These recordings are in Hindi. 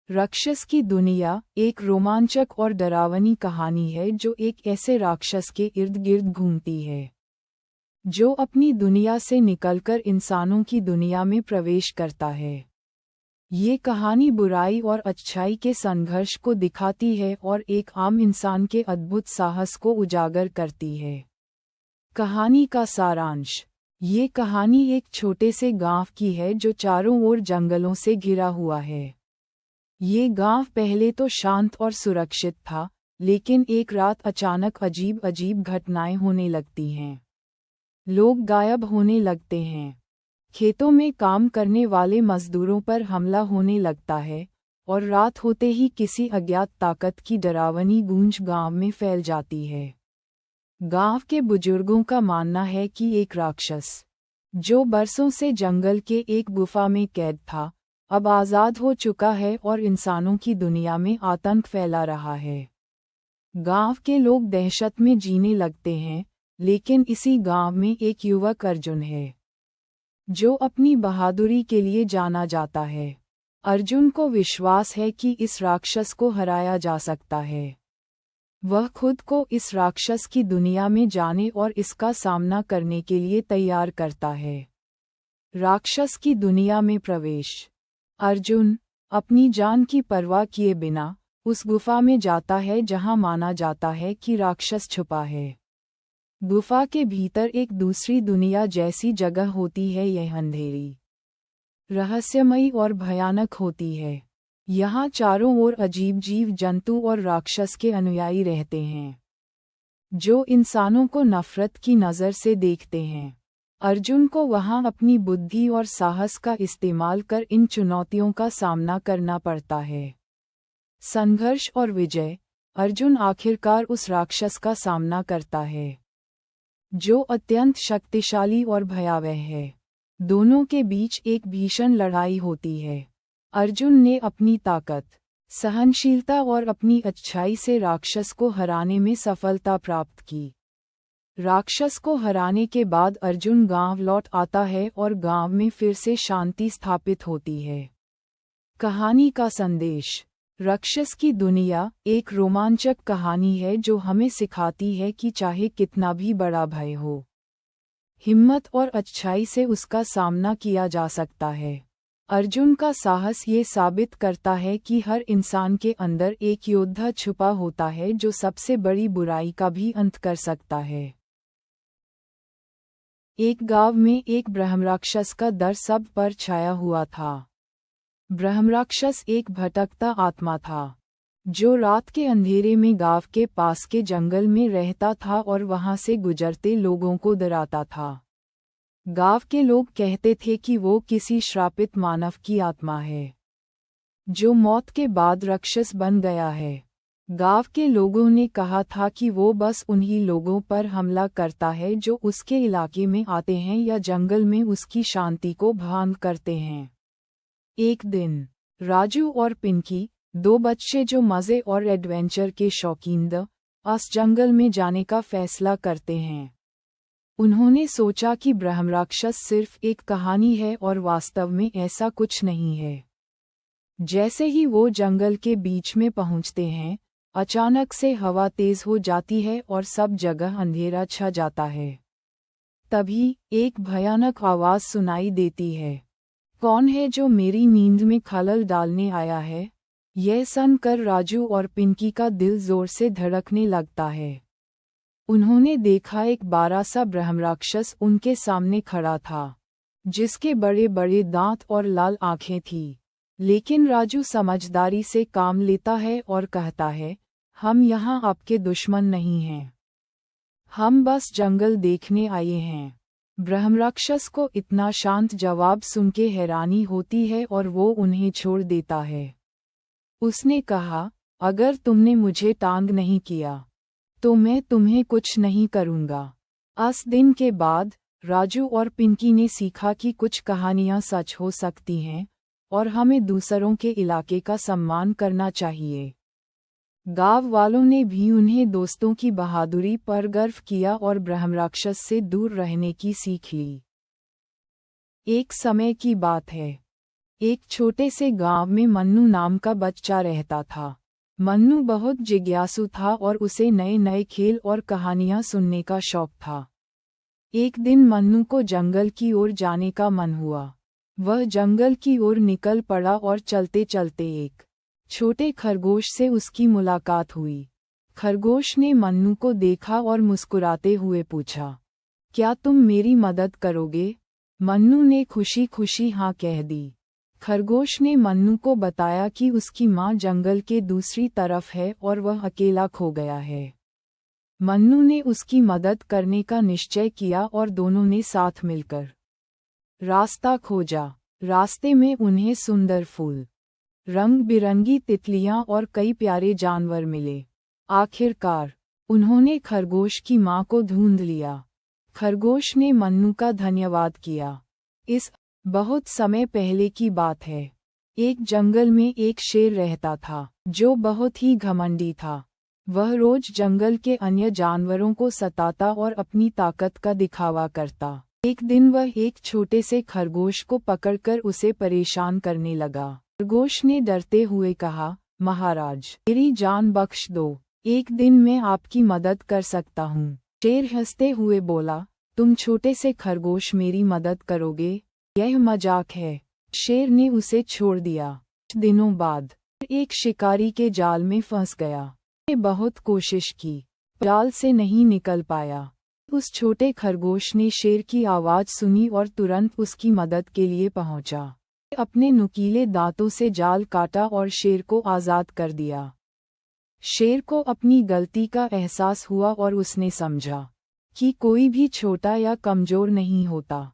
राक्षस की दुनिया एक रोमांचक और डरावनी कहानी है जो एक ऐसे राक्षस के इर्द गिर्द घूमती है जो अपनी दुनिया से निकलकर इंसानों की दुनिया में प्रवेश करता है। ये कहानी बुराई और अच्छाई के संघर्ष को दिखाती है और एक आम इंसान के अद्भुत साहस को उजागर करती है। कहानी का सारांश। ये कहानी एक छोटे से गांव की है जो चारों ओर जंगलों से घिरा हुआ है। ये गांव पहले तो शांत और सुरक्षित था, लेकिन एक रात अचानक अजीब अजीब घटनाएं होने लगती हैं। लोग गायब होने लगते हैं। खेतों में काम करने वाले मजदूरों पर हमला होने लगता है और रात होते ही किसी अज्ञात ताकत की डरावनी गूंज गांव में फैल जाती है। गांव के बुजुर्गों का मानना है कि एक राक्षस, जो बरसों से जंगल के एक गुफा में कैद था, अब आज़ाद हो चुका है और इंसानों की दुनिया में आतंक फैला रहा है। गांव के लोग दहशत में जीने लगते हैं, लेकिन इसी गांव में एक युवक अर्जुन है, जो अपनी बहादुरी के लिए जाना जाता है। अर्जुन को विश्वास है कि इस राक्षस को हराया जा सकता है। वह खुद को इस राक्षस की दुनिया में जाने और इसका सामना करने के लिए तैयार करता है। राक्षस की दुनिया में प्रवेश। अर्जुन अपनी जान की परवाह किए बिना उस गुफा में जाता है जहां माना जाता है कि राक्षस छुपा है। गुफा के भीतर एक दूसरी दुनिया जैसी जगह होती है। यह अंधेरी, रहस्यमयी और भयानक होती है। यहाँ चारों ओर अजीब जीव जंतु और राक्षस के अनुयायी रहते हैं, जो इंसानों को नफरत की नज़र से देखते हैं। अर्जुन को वहाँ अपनी बुद्धि और साहस का इस्तेमाल कर इन चुनौतियों का सामना करना पड़ता है। संघर्ष और विजय। अर्जुन आखिरकार उस राक्षस का सामना करता है, जो अत्यंत शक्तिशाली और भयावह है। दोनों के बीच एक भीषण लड़ाई होती है। अर्जुन ने अपनी ताकत, सहनशीलता और अपनी अच्छाई से राक्षस को हराने में सफलता प्राप्त की। राक्षस को हराने के बाद अर्जुन गांव लौट आता है और गांव में फिर से शांति स्थापित होती है। कहानी का संदेश। राक्षस की दुनिया एक रोमांचक कहानी है जो हमें सिखाती है कि चाहे कितना भी बड़ा भय हो, हिम्मत और अच्छाई से उसका सामना किया जा सकता है। अर्जुन का साहस ये साबित करता है कि हर इंसान के अंदर एक योद्धा छुपा होता है जो सबसे बड़ी बुराई का भी अंत कर सकता है। एक गांव में एक ब्रह्मराक्षस का डर सब पर छाया हुआ था। ब्रह्मराक्षस एक भटकता आत्मा था, जो रात के अंधेरे में गांव के पास के जंगल में रहता था और वहां से गुजरते लोगों को डराता था। गांव के लोग कहते थे कि वो किसी श्रापित मानव की आत्मा है, जो मौत के बाद राक्षस बन गया है। गांव के लोगों ने कहा था कि वो बस उन्हीं लोगों पर हमला करता है जो उसके इलाके में आते हैं या जंगल में उसकी शांति को भंग करते हैं। एक दिन राजू और पिंकी, दो बच्चे जो मज़े और एडवेंचर के शौकीन उस जंगल में जाने का फैसला करते हैं। उन्होंने सोचा कि ब्रह्मराक्षस सिर्फ एक कहानी है और वास्तव में ऐसा कुछ नहीं है। जैसे ही वो जंगल के बीच में पहुंचते हैं, अचानक से हवा तेज हो जाती है और सब जगह अंधेरा छा जाता है। तभी एक भयानक आवाज़ सुनाई देती है, कौन है जो मेरी नींद में खलल डालने आया है? यह सुनकर राजू और पिंकी का दिल जोर से धड़कने लगता है। उन्होंने देखा एक बड़ा सा ब्रह्मराक्षस उनके सामने खड़ा था, जिसके बड़े बड़े दांत और लाल आंखें थीं। लेकिन राजू समझदारी से काम लेता है और कहता है, हम यहाँ आपके दुश्मन नहीं हैं, हम बस जंगल देखने आए हैं। ब्रह्मराक्षस को इतना शांत जवाब सुनके हैरानी होती है और वो उन्हें छोड़ देता है। उसने कहा, अगर तुमने मुझे टांग नहीं किया तो मैं तुम्हें कुछ नहीं करूँगा। उस दिन के बाद राजू और पिंकी ने सीखा कि कुछ कहानियाँ सच हो सकती हैं और हमें दूसरों के इलाके का सम्मान करना चाहिए। गांव वालों ने भी उन्हें दोस्तों की बहादुरी पर गर्व किया और ब्रह्मराक्षस से दूर रहने की सीख ली। एक समय की बात है, एक छोटे से गांव में मन्नू नाम का बच्चा रहता था। मन्नू बहुत जिज्ञासु था और उसे नए नए खेल और कहानियां सुनने का शौक था। एक दिन मन्नू को जंगल की ओर जाने का मन हुआ। वह जंगल की ओर निकल पड़ा और चलते चलते एक छोटे खरगोश से उसकी मुलाकात हुई। खरगोश ने मन्नू को देखा और मुस्कुराते हुए पूछा, क्या तुम मेरी मदद करोगे? मन्नू ने खुशी खुशी हाँ कह दी। खरगोश ने मन्नू को बताया कि उसकी माँ जंगल के दूसरी तरफ है और वह अकेला खो गया है। मन्नू ने उसकी मदद करने का निश्चय किया और दोनों ने साथ मिलकर रास्ता खोजा। रास्ते में उन्हें सुंदर फूल, रंग बिरंगी तितलियां और कई प्यारे जानवर मिले। आखिरकार उन्होंने खरगोश की माँ को ढूंढ लिया। खरगोश ने मन्नू का धन्यवाद किया। इस बहुत समय पहले की बात है। एक जंगल में एक शेर रहता था जो बहुत ही घमंडी था। वह रोज जंगल के अन्य जानवरों को सताता और अपनी ताकत का दिखावा करता। एक दिन वह एक छोटे से खरगोश को पकड़कर उसे परेशान करने लगा। खरगोश ने डरते हुए कहा, महाराज, मेरी जान बख्श दो। एक दिन मैं आपकी मदद कर सकता हूँ। शेर हंसते हुए बोला, तुम छोटे से खरगोश मेरी मदद करोगे? यह मजाक है। शेर ने उसे छोड़ दिया। कुछ दिनों बाद एक शिकारी के जाल में फंस गया। उसने बहुत कोशिश की, जाल से नहीं निकल पाया। उस छोटे खरगोश ने शेर की आवाज सुनी और तुरंत उसकी मदद के लिए पहुंचा। अपने नुकीले दांतों से जाल काटा और शेर को आजाद कर दिया। शेर को अपनी गलती का एहसास हुआ और उसने समझा कि कोई भी छोटा या कमजोर नहीं होता।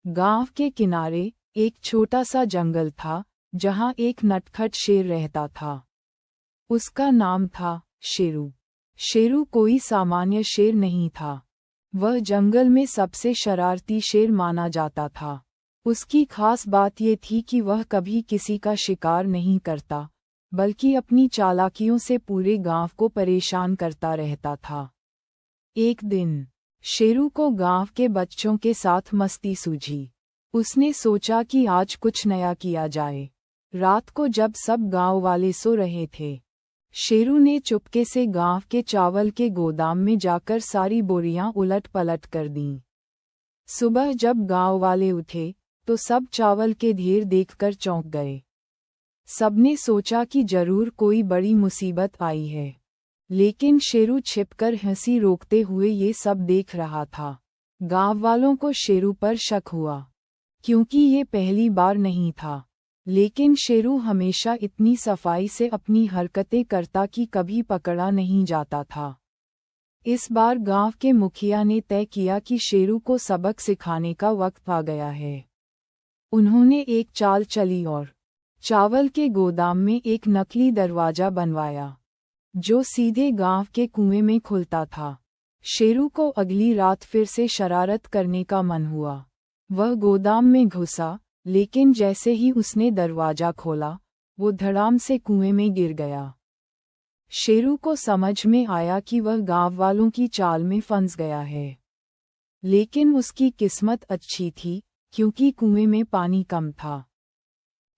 गांव के किनारे एक छोटा सा जंगल था जहां एक नटखट शेर रहता था। उसका नाम था शेरू। शेरू कोई सामान्य शेर नहीं था। वह जंगल में सबसे शरारती शेर माना जाता था। उसकी खास बात ये थी कि वह कभी किसी का शिकार नहीं करता, बल्कि अपनी चालाकियों से पूरे गांव को परेशान करता रहता था। एक दिन शेरू को गांव के बच्चों के साथ मस्ती सूझी। उसने सोचा कि आज कुछ नया किया जाए। रात को जब सब गांव वाले सो रहे थे, शेरू ने चुपके से गांव के चावल के गोदाम में जाकर सारी बोरियां उलट पलट कर दीं। सुबह जब गांव वाले उठे तो सब चावल के ढेर देखकर चौंक गए। सबने सोचा कि जरूर कोई बड़ी मुसीबत आई है, लेकिन शेरू छिपकर हंसी रोकते हुए ये सब देख रहा था। गांव वालों को शेरू पर शक हुआ, क्योंकि ये पहली बार नहीं था, लेकिन शेरू हमेशा इतनी सफाई से अपनी हरकतें करता कि कभी पकड़ा नहीं जाता था। इस बार गांव के मुखिया ने तय किया कि शेरू को सबक सिखाने का वक्त आ गया है। उन्होंने एक चाल चली और चावल के गोदाम में एक नकली दरवाजा बनवाया, जो सीधे गांव के कुएं में खुलता था। शेरू को अगली रात फिर से शरारत करने का मन हुआ। वह गोदाम में घुसा, लेकिन जैसे ही उसने दरवाजा खोला, वो धड़ाम से कुएं में गिर गया। शेरू को समझ में आया कि वह गांव वालों की चाल में फंस गया है, लेकिन उसकी किस्मत अच्छी थी क्योंकि कुएं में पानी कम था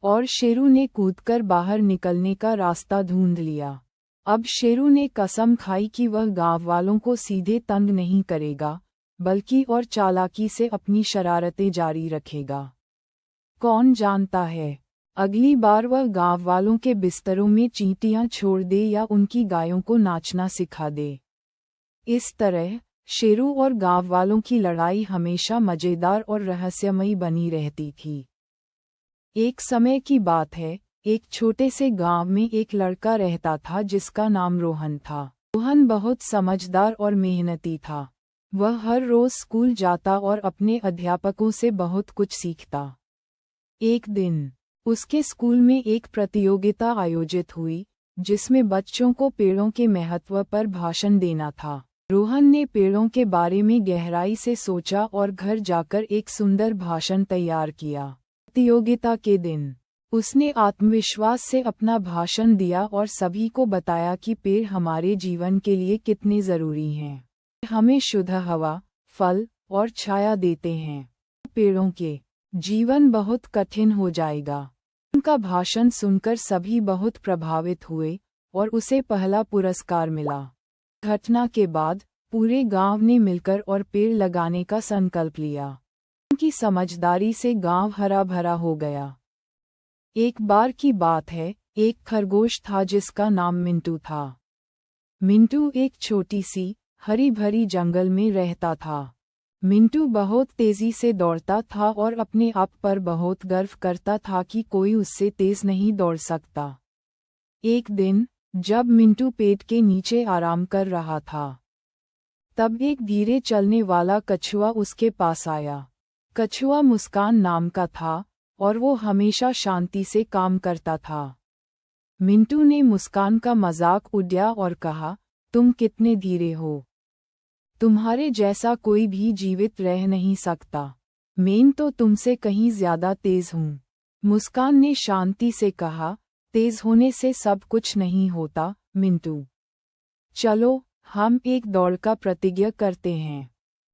और शेरू ने कूदकर बाहर निकलने का रास्ता ढूंढ लिया। अब शेरू ने कसम खाई कि वह गांव वालों को सीधे तंग नहीं करेगा, बल्कि और चालाकी से अपनी शरारतें जारी रखेगा। कौन जानता है, अगली बार वह गांव वालों के बिस्तरों में चींटियां छोड़ दे या उनकी गायों को नाचना सिखा दे। इस तरह शेरू और गांव वालों की लड़ाई हमेशा मजेदार और रहस्यमयी बनी रहती थी। एक समय की बात है, एक छोटे से गांव में एक लड़का रहता था जिसका नाम रोहन था। रोहन बहुत समझदार और मेहनती था। वह हर रोज स्कूल जाता और अपने अध्यापकों से बहुत कुछ सीखता। एक दिन उसके स्कूल में एक प्रतियोगिता आयोजित हुई, जिसमें बच्चों को पेड़ों के महत्व पर भाषण देना था। रोहन ने पेड़ों के बारे में गहराई से सोचा और घर जाकर एक सुंदर भाषण तैयार किया। प्रतियोगिता के दिन उसने आत्मविश्वास से अपना भाषण दिया और सभी को बताया कि पेड़ हमारे जीवन के लिए कितने जरूरी हैं। हमें शुद्ध हवा, फल और छाया देते हैं। पेड़ों के जीवन बहुत कठिन हो जाएगा। उनका भाषण सुनकर सभी बहुत प्रभावित हुए और उसे पहला पुरस्कार मिला। घटना के बाद पूरे गांव ने मिलकर और पेड़ लगाने का संकल्प लिया। उनकी समझदारी से गांव हरा भरा हो गया। एक बार की बात है, एक खरगोश था जिसका नाम मिंटू था। मिंटू एक छोटी सी हरी भरी जंगल में रहता था। मिंटू बहुत तेजी से दौड़ता था और अपने आप पर बहुत गर्व करता था कि कोई उससे तेज नहीं दौड़ सकता। एक दिन जब मिंटू पेड़ के नीचे आराम कर रहा था, तब एक धीरे चलने वाला कछुआ उसके पास आया। कछुआ मुस्कान नाम का था और वो हमेशा शांति से काम करता था। मिंटू ने मुस्कान का मजाक उड़ाया और कहा, तुम कितने धीरे हो, तुम्हारे जैसा कोई भी जीवित रह नहीं सकता। मैं तो तुमसे कहीं ज्यादा तेज हूँ। मुस्कान ने शांति से कहा, तेज होने से सब कुछ नहीं होता मिंटू। चलो हम एक दौड़ का प्रतिज्ञा करते हैं,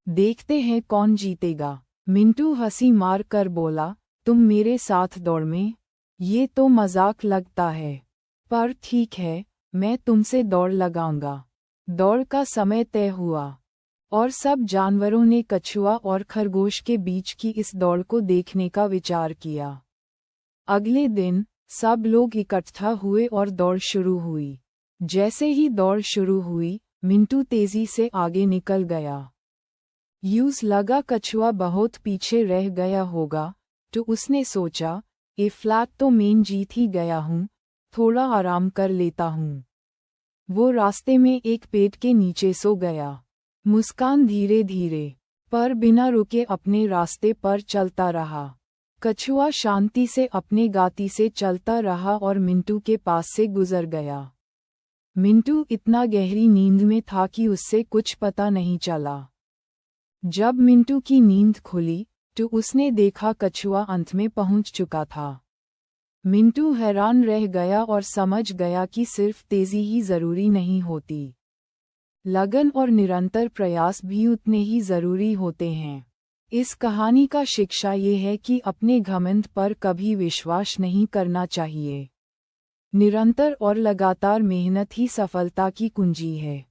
देखते हैं कौन जीतेगा। मिंटू हंसी मार कर बोला, तुम मेरे साथ दौड़ में? ये तो मजाक लगता है, पर ठीक है, मैं तुमसे दौड़ लगाऊंगा। दौड़ का समय तय हुआ और सब जानवरों ने कछुआ और खरगोश के बीच की इस दौड़ को देखने का विचार किया। अगले दिन सब लोग इकट्ठा हुए और दौड़ शुरू हुई। जैसे ही दौड़ शुरू हुई, मिंटू तेजी से आगे निकल गया। यूं लगा कछुआ बहुत पीछे रह गया होगा, तो उसने सोचा, ये फ्लैट तो मैं जीत ही गया हूँ, थोड़ा आराम कर लेता हूँ। वो रास्ते में एक पेड़ के नीचे सो गया। मुस्कान धीरे धीरे पर बिना रुके अपने रास्ते पर चलता रहा। कछुआ शांति से अपने गाती से चलता रहा और मिंटू के पास से गुजर गया। मिंटू इतना गहरी नींद में था कि उससे कुछ पता नहीं चला। जब मिंटू की नींद खुली तो उसने देखा कछुआ अंत में पहुंच चुका था। मिंटू हैरान रह गया और समझ गया कि सिर्फ तेजी ही जरूरी नहीं होती, लगन और निरंतर प्रयास भी उतने ही जरूरी होते हैं। इस कहानी का शिक्षा ये है कि अपने घमंड पर कभी विश्वास नहीं करना चाहिए। निरंतर और लगातार मेहनत ही सफलता की कुंजी है।